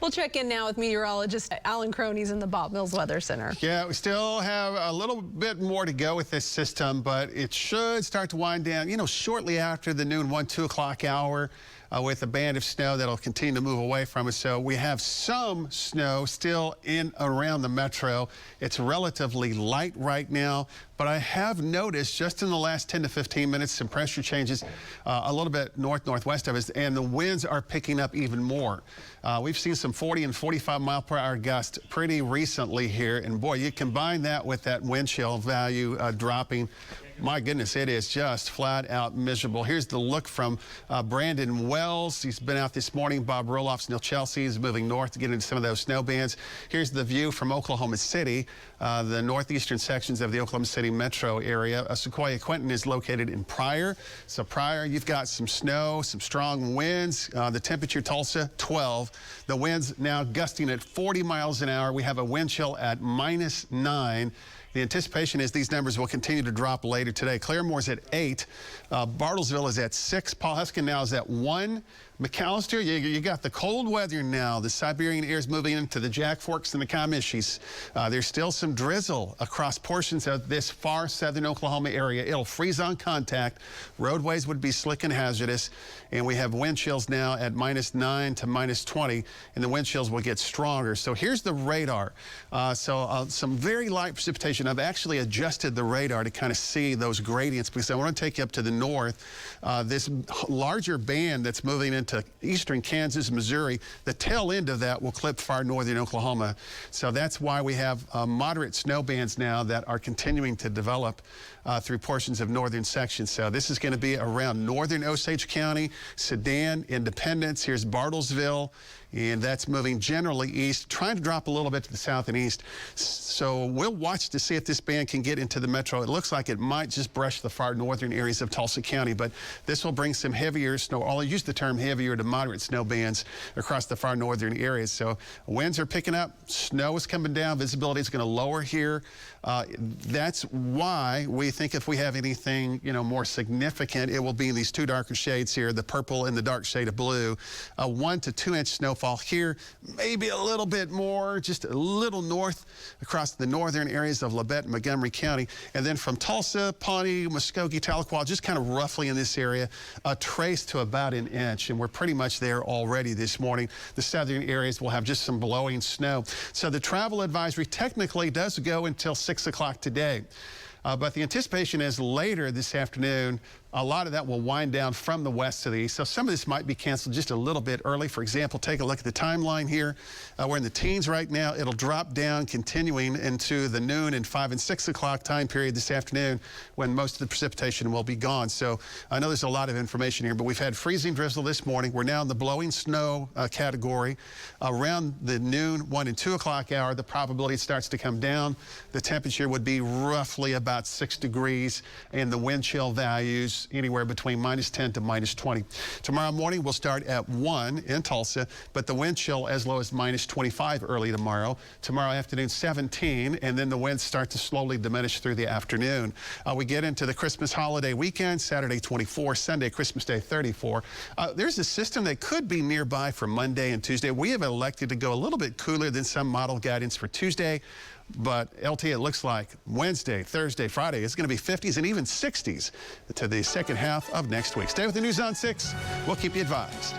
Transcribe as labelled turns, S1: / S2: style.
S1: We'll check in now with meteorologist Alan Crone. He's in the Bob Mills Weather Center.
S2: Yeah, we still have a little bit more to go with this system, but it should start to wind down, shortly after the noon 2 o'clock hour with a band of snow that'll continue to move away from us. So we have some snow still in around the metro. It's relatively light right now, but I have noticed just in the last 10 to 15 minutes some pressure changes a little bit northwest of us, and the winds are picking up even more. We've seen some 40 and 45 mile per hour gusts pretty recently here, and boy, you combine that with that wind chill value dropping. My goodness, it is just flat out miserable. Here's the look from Brandon Wells. He's been out this morning. Bob Roloff's Neil Chelsea is moving north to get into some of those snow bands. Here's the view from Oklahoma City, the northeastern sections of the Oklahoma City metro area. Sequoia Quentin is located in Pryor. So Pryor, you've got some snow, some strong winds. The temperature, Tulsa, 12. The winds now gusting at 40 miles an hour. We have a wind chill at -9. The anticipation is these numbers will continue to drop later today. Claremore's at 8. Bartlesville is at 6. Paul Huskin now is at 1. McAllister, you got the cold weather now. The Siberian air is moving into the Jack Forks and the Comanches. There's still some drizzle across portions of this far southern Oklahoma area. It'll freeze on contact. Roadways would be slick and hazardous. And we have wind chills now at -9 to -20. And the wind chills will get stronger. So here's the radar. Some very light precipitation. I've actually adjusted the radar to kind of see those gradients because I want to take you up to the north. This larger band that's moving into eastern Kansas, Missouri, the tail end of that will clip far northern Oklahoma. So that's why we have moderate snow bands now that are continuing to develop through portions of northern sections. So this is going to be around northern Osage County, Sedan, Independence. Here's Bartlesville, and that's moving generally east, trying to drop a little bit to the south and east. So we'll watch to see if this band can get into the metro. It looks like it might just brush the far northern areas of Tulsa County, but this will bring some heavier snow. I'll use the term heavier to moderate snow bands across the far northern areas. So winds are picking up, snow is coming down, visibility is going to lower here. That's why we think if we have anything, more significant, it will be in these two darker shades here, the purple and the dark shade of blue. 1 to 2 inch snowfall here, maybe a little bit more, just a little north across the northern areas of Labette and Montgomery County. And then from Tulsa, Pawnee, Muskogee, Tahlequah, just kind of roughly in this area, a trace to about an inch. And we're pretty much there already this morning. The southern areas will have just some blowing snow. So the travel advisory technically does go until 6 o'clock today. But the anticipation is later this afternoon, a lot of that will wind down from the west to the east. So some of this might be canceled just a little bit early. For example, take a look at the timeline here. We're in the teens right now. It'll drop down, continuing into the noon and 5 and 6 o'clock time period this afternoon when most of the precipitation will be gone. So I know there's a lot of information here, but we've had freezing drizzle this morning. We're now in the blowing snow category. Around the noon, 1 and 2 o'clock hour, the probability starts to come down. The temperature would be roughly about 6 degrees, and the wind chill values anywhere between -10 to -20. Tomorrow morning we'll start at 1 in Tulsa, but the wind chill as low as -25 early tomorrow. Tomorrow afternoon 17, and then the winds start to slowly diminish through the afternoon. We get into the Christmas holiday weekend, Saturday 24, Sunday, Christmas Day 34. There's a system that could be nearby for Monday and Tuesday. We have elected to go a little bit cooler than some model guidance for Tuesday. But LT, it looks like Wednesday, Thursday, Friday, it's going to be 50s and even 60s to the second half of next week. Stay with the News on 6. We'll keep you advised.